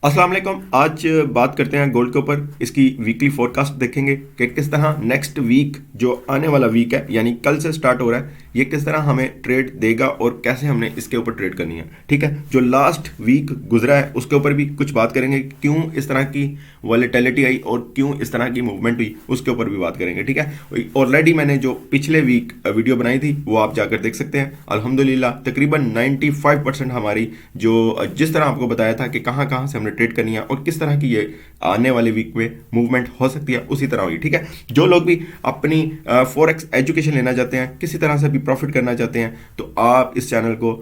अस्सलाम वालेकुम। आज बात करते हैं गोल्ड के ऊपर। इसकी वीकली फोरकास्ट देखेंगे कि किस तरह नेक्स्ट वीक जो आने वाला वीक है यानी कल से स्टार्ट हो रहा है, ये किस तरह हमें ट्रेड देगा और कैसे हमने इसके ऊपर ट्रेड करनी है। ठीक है, जो लास्ट वीक गुजरा है उसके ऊपर भी कुछ बात करेंगे, क्यों इस तरह की वॉलेटिलिटी आई और क्यों इस तरह की मूवमेंट हुई उसके ऊपर भी बात करेंगे। ठीक है, ऑलरेडी मैंने जो पिछले वीक वीडियो बनाई थी वो आप जाकर देख सकते हैं। अल्हम्दुलिल्लाह तकरीबन 95% हमारी जो जिस तरह आपको बताया था कि कहाँ कहाँ से हमने ट्रेड करनी है और किस तरह की ये आने वाले वीक में मूवमेंट हो सकती है उसी तरह हुई। ठीक है, जो लोग भी अपनी फॉरेक्स एजुकेशन लेना चाहते हैं, किसी तरह से भी प्रॉफिट करना चाहते हैं, तो आप इस चैनल को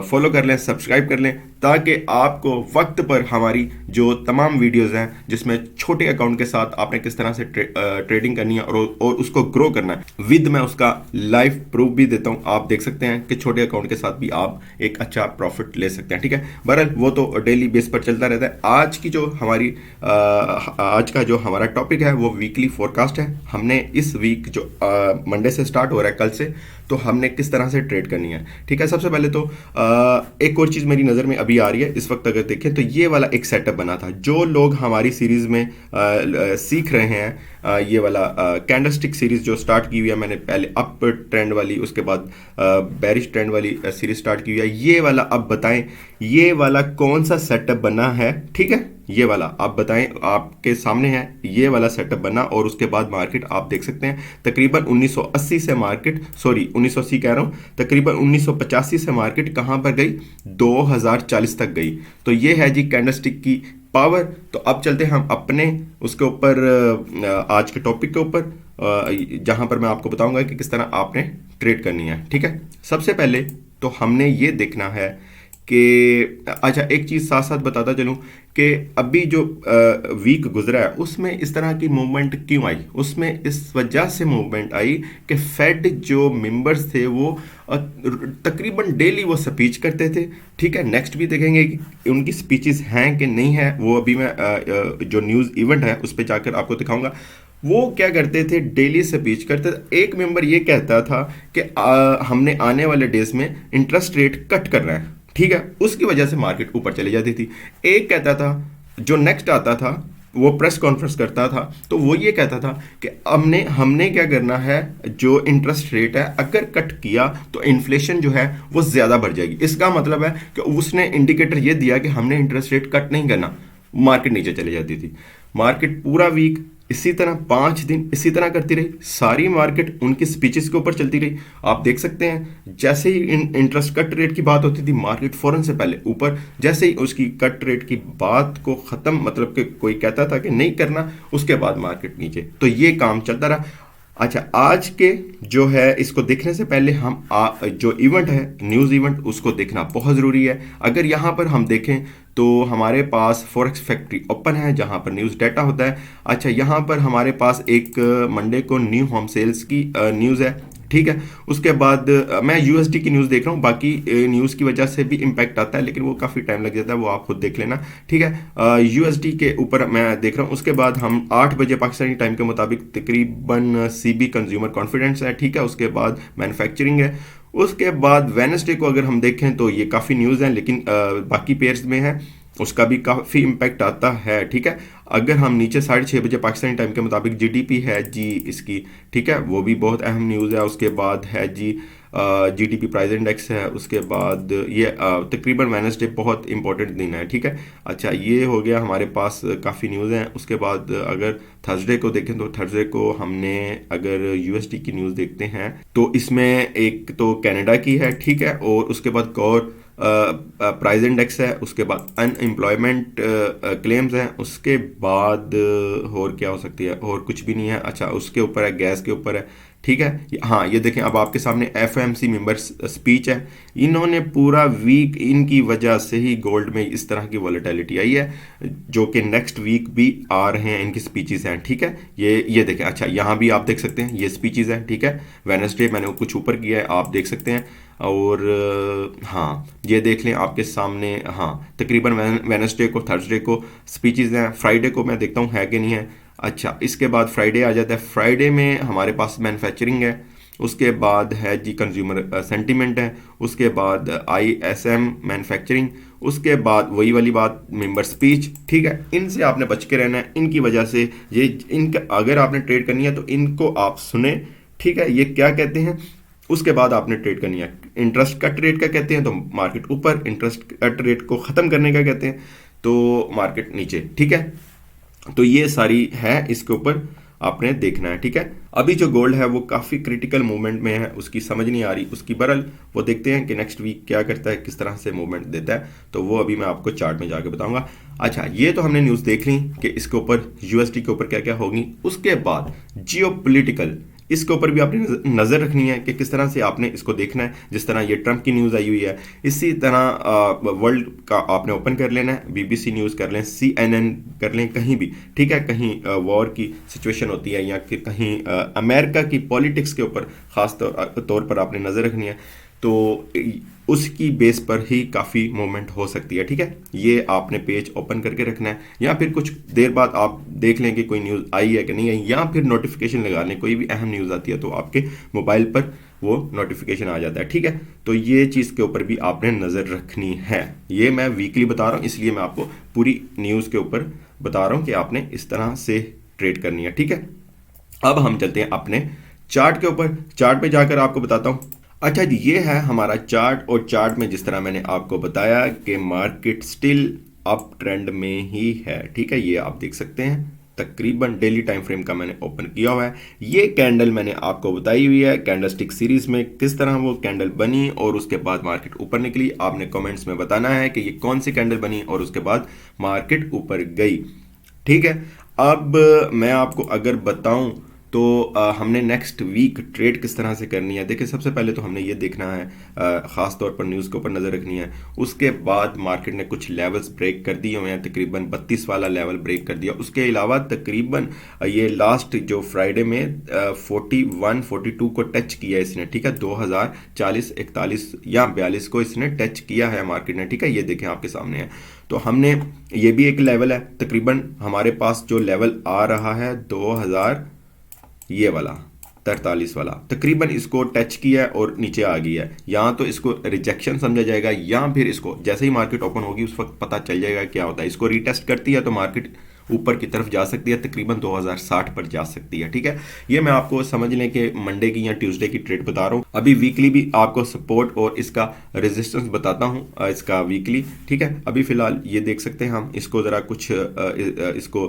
फॉलो कर लें, सब्सक्राइब कर लें, ताकि आपको वक्त पर हमारी जो तमाम वीडियोस हैं जिसमें छोटे अकाउंट के साथ आपने किस तरह से ट्रेडिंग करनी है और उसको ग्रो करना है विद मैं उसका लाइव प्रूफ भी देता हूं। आप देख सकते हैं कि छोटे अकाउंट के साथ भी आप एक अच्छा प्रॉफिट ले सकते हैं। ठीक है, बहरहाल वो तो डेली बेस पर चलता रहता है। आज की जो हमारी आज का जो हमारा टॉपिक है वो वीकली फोरकास्ट है। हमने इस वीक जो मंडे से स्टार्ट हो रहा है कल से, तो हमने किस तरह से ट्रेड करनी है। ठीक है, सबसे पहले तो एक और चीज़ मेरी नज़र में अभी आ रही है इस वक्त, अगर देखें तो ये वाला एक सेटअप बना था। जो लोग हमारी सीरीज़ में सीख रहे हैं, ये वाला कैंडलस्टिक सीरीज़ जो स्टार्ट की हुई है मैंने, पहले अप ट्रेंड वाली, उसके बाद बेरिश ट्रेंड वाली सीरीज़ स्टार्ट की हुई है। ये वाला अब बताएं, ये वाला कौन सा सेटअप बना है। ठीक है, ये वाला आप बताएं, आपके सामने है ये वाला सेटअप बना और उसके बाद मार्केट आप देख सकते हैं तकरीबन 1980 से मार्केट, सॉरी 1980 कह रहा हूं, तकरीबन 1985 से मार्केट कहां पर गई, 2040 तक गई। तो ये है जी कैंडलस्टिक की पावर। तो अब चलते हैं हम अपने उसके ऊपर, आज के टॉपिक के ऊपर, जहां पर मैं आपको बताऊंगा कि किस तरह आपने ट्रेड करनी है। ठीक है, सबसे पहले तो हमने ये देखना है कि अच्छा एक चीज़ साथ साथ बताता चलूं कि अभी जो वीक गुजरा है उसमें इस तरह की मूवमेंट क्यों आई। उसमें इस वजह से मूवमेंट आई कि फेड जो मेंबर्स थे वो तकरीबन डेली वो स्पीच करते थे। ठीक है, नेक्स्ट भी देखेंगे कि उनकी स्पीचेस हैं कि नहीं है, वो अभी मैं जो न्यूज़ इवेंट है उस पर जाकर आपको दिखाऊंगा। वो क्या करते थे, डेली स्पीच करते थे। एक मेंबर ये कहता था कि हमने आने वाले डेज में इंटरेस्ट रेट कट करना है। ठीक है, उसकी वजह से मार्केट ऊपर चली जाती थी। एक कहता था, जो नेक्स्ट आता था वो प्रेस कॉन्फ्रेंस करता था, तो वो ये कहता था कि हमने क्या करना है, जो इंटरेस्ट रेट है अगर कट किया तो इन्फ्लेशन जो है वो ज़्यादा बढ़ जाएगी। इसका मतलब है कि उसने इंडिकेटर ये दिया कि हमने इंटरेस्ट रेट कट नहीं करना। मार्केट नीचे चली जाती थी। मार्केट पूरा वीक इसी तरह 5 दिन इसी तरह करती रही। सारी मार्केट उनकी स्पीचेस के ऊपर चलती रही। आप देख सकते हैं जैसे ही इंटरेस्ट कट रेट की बात होती थी मार्केट फौरन से पहले ऊपर, जैसे ही उसकी कट रेट की बात को ख़त्म, मतलब कि कोई कहता था कि नहीं करना, उसके बाद मार्केट नीचे। तो ये काम चलता रहा। अच्छा, आज के जो है इसको देखने से पहले हम जो इवेंट है, न्यूज़ इवेंट, उसको देखना बहुत ज़रूरी है। अगर यहाँ पर हम देखें तो हमारे पास फॉरेक्स फैक्ट्री ओपन है जहाँ पर न्यूज़ डाटा होता है। अच्छा, यहाँ पर हमारे पास एक मंडे को न्यू होम सेल्स की न्यूज़ है। ठीक है, उसके बाद मैं यूएसडी की न्यूज़ देख रहा हूँ। बाकी न्यूज़ की वजह से भी इम्पैक्ट आता है, लेकिन वो काफ़ी टाइम लग जाता है, वो आप खुद देख लेना। ठीक है, यूएसडी के ऊपर मैं देख रहा हूँ। उसके बाद हम 8 बजे पाकिस्तानी टाइम के मुताबिक तकरीबन सीबी कंज्यूमर कॉन्फिडेंस है। ठीक है, उसके बाद मैन्युफैक्चरिंग है। उसके बाद वेडनेसडे को अगर हम देखें तो ये काफ़ी न्यूज़ हैं, लेकिन बाकी पेयर्स में है, उसका भी काफ़ी इम्पैक्ट आता है। ठीक है, अगर हम नीचे 6:30 बजे पाकिस्तानी टाइम के मुताबिक जीडीपी है जी इसकी, ठीक है, वो भी बहुत अहम न्यूज़ है। उसके बाद है जी जीडीपी प्राइस इंडेक्स है। उसके बाद ये तकरीबन वेडनेसडे बहुत इंपॉर्टेंट दिन है। ठीक है, अच्छा ये हो गया, हमारे पास काफ़ी न्यूज़ हैं। उसके बाद अगर थर्सडे को देखें तो थर्सडे को हमने अगर यूएसडी की न्यूज़ देखते हैं तो इसमें एक तो कनाडा की है। ठीक है, और उसके बाद कोर प्राइस इंडेक्स है। उसके बाद अनएम्प्लॉयमेंट क्लेम्स हैं। उसके बाद और क्या हो सकती है, और कुछ भी नहीं है। अच्छा, उसके ऊपर है, गैस के ऊपर है। ठीक है, हाँ ये देखें, अब आपके सामने एफएमसी मेंबर्स स्पीच है। इन्होंने पूरा वीक, इनकी वजह से ही गोल्ड में इस तरह की वॉलेटिलिटी आई है, जो कि नेक्स्ट वीक भी आ रहे हैं, इनकी स्पीचेस हैं। ठीक है, ये देखें। अच्छा, यहाँ भी आप देख सकते हैं ये स्पीचेस हैं। ठीक है, वेडनेसडे मैंने कुछ ऊपर किया है, आप देख सकते हैं। और हाँ ये देख लें आपके सामने, हाँ तकरीबन वेडनेसडे को, थर्सडे को स्पीचेस हैं। फ्राइडे को मैं देखता हूँ है कि नहीं है। अच्छा, इसके बाद फ्राइडे आ जाता है। फ्राइडे में हमारे पास मैन्युफैक्चरिंग है। उसके बाद है जी कंज्यूमर सेंटीमेंट है। उसके बाद आईएसएम मैन्युफैक्चरिंग। उसके बाद वही वाली बात, मेंबर स्पीच, ठीक है, इनसे आपने बच के रहना है। इनकी वजह से ये इनका अगर आपने ट्रेड करनी है तो इनको आप सुने, ठीक है, ये क्या कहते हैं, उसके बाद आपने ट्रेड करनी है। इंटरेस्ट कट रेट का कहते हैं तो मार्केट ऊपर, इंटरेस्ट कट रेट को ख़त्म करने का कहते हैं तो मार्केट नीचे, ठीक है। तो ये सारी है, इसके ऊपर आपने देखना है, ठीक है। अभी जो गोल्ड है वो काफ़ी क्रिटिकल मूवमेंट में है, उसकी समझ नहीं आ रही उसकी, बरल वो देखते हैं कि नेक्स्ट वीक क्या करता है, किस तरह से मूवमेंट देता है, तो वो अभी मैं आपको चार्ट में जाके बताऊंगा। अच्छा, ये तो हमने न्यूज़ देख ली कि इसके ऊपर यूएसडी के ऊपर क्या क्या होगी। उसके बाद जियोपॉलिटिकल, इसके ऊपर भी आपने नज़र रखनी है कि किस तरह से आपने इसको देखना है। जिस तरह ये ट्रंप की न्यूज़ आई हुई है, इसी तरह वर्ल्ड का आपने ओपन कर लेना है, बीबीसी न्यूज़ कर लें, CNN कर लें, कहीं भी, ठीक है, कहीं वॉर की सिचुएशन होती है या कि कहीं अमेरिका की पॉलिटिक्स के ऊपर ख़ास तौर पर आपने नज़र रखनी है, तो उसकी बेस पर ही काफ़ी मूवमेंट हो सकती है, ठीक है। ये आपने पेज ओपन करके रखना है, या फिर कुछ देर बाद आप देख लें कि कोई न्यूज़ आई है कि नहीं आई, या फिर नोटिफिकेशन लगा लें, कोई भी अहम न्यूज़ आती है तो आपके मोबाइल पर वो नोटिफिकेशन आ जाता है, ठीक है। तो ये चीज़ के ऊपर भी आपने नज़र रखनी है। ये मैं वीकली बता रहा हूँ, इसलिए मैं आपको पूरी न्यूज़ के ऊपर बता रहा हूँ कि आपने इस तरह से ट्रेड करनी है, ठीक है। अब हम चलते हैं अपने चार्ट के ऊपर। चार्ट पे जाकर आपको बताता हूँ। अच्छा जी, ये है हमारा चार्ट, और चार्ट में जिस तरह मैंने आपको बताया कि मार्केट स्टिल अप ट्रेंड में ही है, ठीक है। ये आप देख सकते हैं, तकरीबन डेली टाइम फ्रेम का मैंने ओपन किया हुआ है। ये कैंडल मैंने आपको बताई हुई है कैंडलस्टिक सीरीज में किस तरह वो कैंडल बनी और उसके बाद मार्केट ऊपर निकली। आपने कमेंट्स में बताना है कि ये कौन सी कैंडल बनी और उसके बाद मार्केट ऊपर गई, ठीक है। अब मैं आपको अगर बताऊं तो हमने नेक्स्ट वीक ट्रेड किस तरह से करनी है। देखिए, सबसे पहले तो हमने ये देखना है, ख़ास तौर पर न्यूज़ के ऊपर नज़र रखनी है। उसके बाद मार्केट ने कुछ लेवल्स ब्रेक कर दिए हुए हैं, तकरीबन 32 वाला लेवल ब्रेक कर दिया। उसके अलावा तकरीबन ये लास्ट जो फ्राइडे में 41 42 को टच किया इसने, ठीक है। 2040 41 या 42 को इसने टच किया है मार्केट ने, ठीक है। ये देखें आपके सामने है। तो हमने, ये भी एक लेवल है, तकरीबन हमारे पास जो लेवल आ रहा है 2000, ये वाला 43 वाला, तकरीबन इसको टच किया है और नीचे आ गई है। यहाँ तो इसको रिजेक्शन समझा जाएगा, या फिर इसको जैसे ही मार्केट ओपन होगी उस वक्त पता चल जाएगा क्या होता है। इसको रीटेस्ट करती है तो मार्केट ऊपर की तरफ जा सकती है, तकरीबन 2060 पर जा सकती है, ठीक है। ये मैं आपको समझ लें कि मंडे की या ट्यूसडे की ट्रेड बता रहा हूँ। अभी वीकली भी आपको सपोर्ट और इसका रेजिस्टेंस बताता हूँ, इसका वीकली, ठीक है। अभी फिलहाल ये देख सकते हैं हम, इसको ज़रा कुछ इसको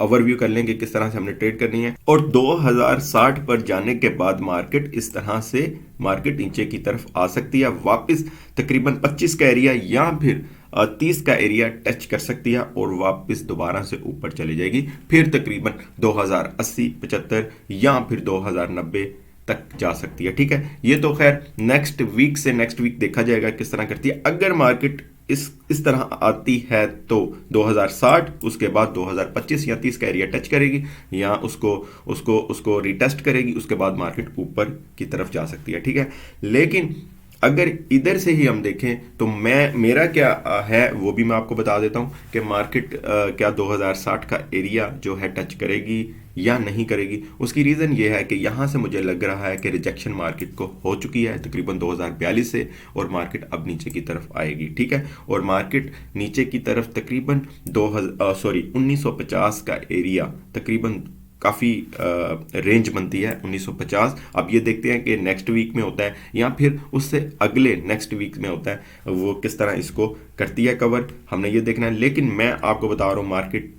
ओवरव्यू कर लेंगे किस तरह से हमने ट्रेड करनी है। और 2060 पर जाने के बाद मार्केट इस तरह से मार्केट नीचे की तरफ आ सकती है, वापस तकरीबन 25 का एरिया या फिर 30 का एरिया टच कर सकती है और वापस दोबारा से ऊपर चली जाएगी, फिर तकरीबन 2080 75 या फिर 2090 तक जा सकती है, ठीक है। ये तो खैर नेक्स्ट वीक से नेक्स्ट वीक देखा जाएगा किस तरह करती है। अगर मार्केट इस तरह आती है तो 2060, उसके बाद 2025 या 30 का एरिया टच करेगी या उसको उसको उसको रिटेस्ट करेगी, उसके बाद मार्केट ऊपर की तरफ जा सकती है, ठीक है। लेकिन अगर इधर से ही हम देखें तो मेरा क्या है वो भी मैं आपको बता देता हूं कि मार्केट क्या 2060 का एरिया जो है टच करेगी या नहीं करेगी। उसकी रीज़न ये है कि यहाँ से मुझे लग रहा है कि रिजेक्शन मार्केट को हो चुकी है तकरीबन 2042 से, और मार्केट अब नीचे की तरफ आएगी, ठीक है। और मार्केट नीचे की तरफ तकरीबन 1950 का एरिया, तकरीबन काफ़ी रेंज बनती है 1950। अब ये देखते हैं कि नेक्स्ट वीक में होता है या फिर उससे अगले नेक्स्ट वीक में होता है, वो किस तरह इसको करती है कवर, हमने ये देखना है। लेकिन मैं आपको बता रहा हूँ मार्केट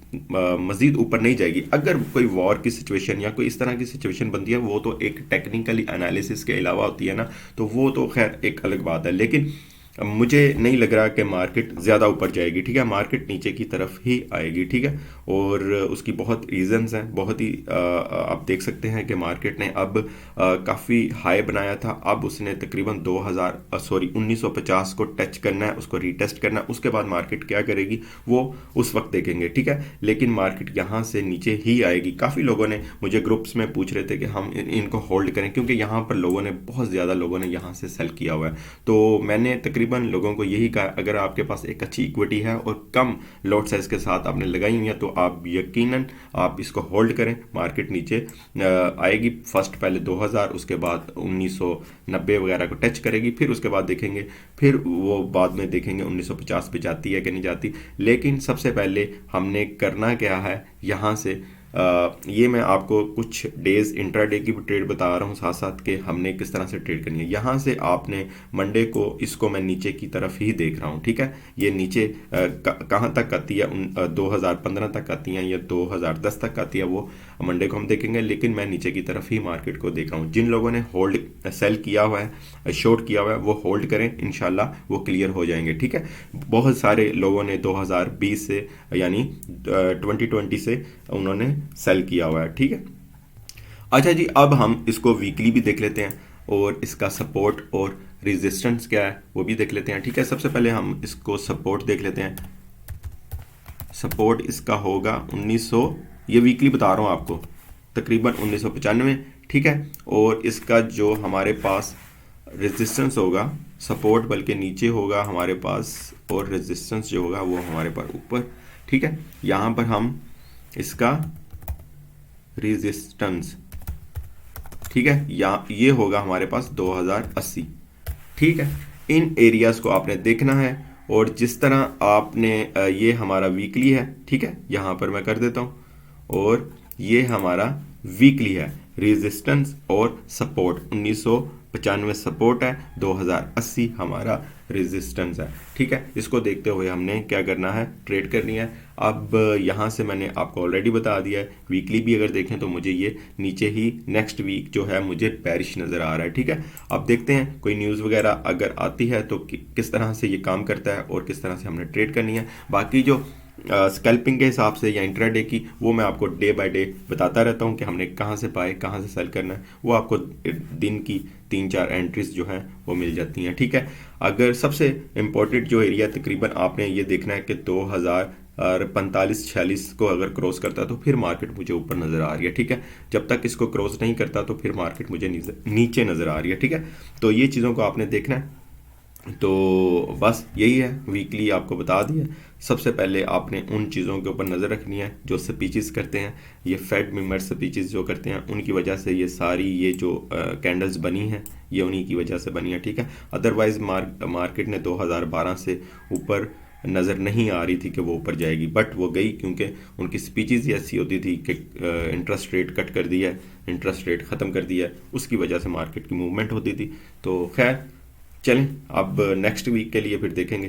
मज़ीद ऊपर नहीं जाएगी। अगर कोई वॉर की सिचुएशन या कोई इस तरह की सिचुएशन बनती है, वो तो एक टेक्निकली एनालिसिस के अलावा होती है ना, तो वो तो खैर एक अलग बात है। लेकिन मुझे नहीं लग रहा कि मार्केट ज़्यादा ऊपर जाएगी, ठीक है। मार्केट नीचे की तरफ ही आएगी, ठीक है। और उसकी बहुत रीज़न्स हैं, बहुत ही आप देख सकते हैं कि मार्केट ने अब काफ़ी हाई बनाया था, अब उसने तकरीबन 1950 को टच करना है, उसको रीटेस्ट करना है। उसके बाद मार्केट क्या करेगी वो उस वक्त देखेंगे, ठीक है। लेकिन मार्केट यहाँ से नीचे ही आएगी। काफ़ी लोगों ने मुझे ग्रुप्स में पूछ रहे थे कि हम इनको होल्ड करें, क्योंकि यहाँ पर लोगों ने बहुत ज़्यादा लोगों ने यहाँ से सेल किया हुआ है। तो मैंने तकरीबन तकरीबन लोगों को यही कहा, अगर आपके पास एक अच्छी इक्विटी है और कम लॉट साइज के साथ आपने लगाई हुई है तो आप यकीनन आप इसको होल्ड करें। मार्केट नीचे आएगी, फर्स्ट पहले 2000, उसके बाद 1990 वगैरह को टच करेगी, फिर उसके बाद देखेंगे, फिर वो बाद में देखेंगे 1950 पे जाती है कि नहीं जाती। लेकिन सबसे पहले हमने करना क्या है, यहाँ से ये मैं आपको कुछ डेज इंट्राडे की भी ट्रेड बता रहा हूँ साथ साथ के हमने किस तरह से ट्रेड करनी है। यहाँ से आपने मंडे को इसको मैं नीचे की तरफ ही देख रहा हूँ, ठीक है। ये नीचे कहाँ तक आती है, 2015 तक आती है या 2010 तक आती है, वो मंडे को हम देखेंगे। लेकिन मैं नीचे की तरफ ही मार्केट को देख रहा हूँ। जिन लोगों ने होल्ड सेल किया हुआ है, शॉर्ट किया हुआ है, वो होल्ड करें, इंशाल्लाह वो क्लियर हो जाएंगे, ठीक है। बहुत सारे लोगों ने 2020 से यानी 2020 से उन्होंने सेल किया हुआ है, ठीक है। अच्छा जी, अब हम इसको वीकली भी देख लेते हैं और इसका सपोर्ट और रेजिस्टेंस क्या है वो भी देख लेते हैं, ठीक है। सबसे पहले हम इसको सपोर्ट देख लेते हैं। सपोर्ट इसका होगा 1900, ये वीकली बता रहा हूँ आपको, तकरीबन 1995, ठीक है। और इसका जो हमारे पास रेजिस्टेंस होगा, सपोर्ट बल्कि नीचे होगा हमारे पास, और रेजिस्टेंस जो होगा वो हमारे पास ऊपर, ठीक है। यहाँ पर हम इसका रेजिस्टेंस, ठीक है, या ये होगा हमारे पास 2080, ठीक है। इन एरियाज को आपने देखना है और जिस तरह आपने ये हमारा वीकली है, ठीक है, यहाँ पर मैं कर देता हूँ, और ये हमारा वीकली है। रेजिस्टेंस और सपोर्ट 1995 सपोर्ट है, 2080 हमारा रेजिस्टेंस है, ठीक है। इसको देखते हुए हमने क्या करना है, ट्रेड करनी है। अब यहाँ से मैंने आपको ऑलरेडी बता दिया है, वीकली भी अगर देखें तो मुझे ये नीचे ही नेक्स्ट वीक जो है मुझे बेरिश नज़र आ रहा है, ठीक है। अब देखते हैं कोई न्यूज़ वगैरह अगर आती है तो किस तरह से ये काम करता है और किस तरह से हमने ट्रेड करनी है। बाकी जो स्कैल्पिंग के हिसाब से या इंट्राडे की, वो मैं आपको डे बाय डे बताता रहता हूँ कि हमने कहाँ से बाय कहाँ से सेल करना है। वो आपको दिन की 3-4 एंट्रीज जो हैं वो मिल जाती हैं, ठीक है। अगर सबसे इम्पोर्टेंट जो एरिया तकरीबन आपने ये देखना है कि 2045-46 को अगर क्रॉस करता है तो फिर मार्केट मुझे ऊपर नज़र आ रही है, ठीक है। जब तक इसको क्रॉस नहीं करता तो फिर मार्केट मुझे नीचे नज़र आ रही है, ठीक है। तो ये चीज़ों को आपने देखना है। तो बस यही है, वीकली आपको बता दिया। सबसे पहले आपने उन चीज़ों के ऊपर नज़र रखनी है जो स्पीचेस करते हैं, ये फेड मेंबर स्पीचेस जो करते हैं, उनकी वजह से ये सारी ये जो कैंडल्स बनी हैं ये उन्हीं की वजह से बनी है, ठीक है। अदरवाइज़ मार्केट ने 2012 से ऊपर नज़र नहीं आ रही थी कि वो ऊपर जाएगी, बट वो गई क्योंकि उनकी स्पीचेस ही ऐसी होती थी कि इंटरेस्ट रेट कट कर दिया है, इंटरेस्ट रेट ख़त्म कर दिया है, उसकी वजह से मार्केट की मूवमेंट होती थी। तो खैर चलें, अब नेक्स्ट वीक के लिए फिर देखेंगे।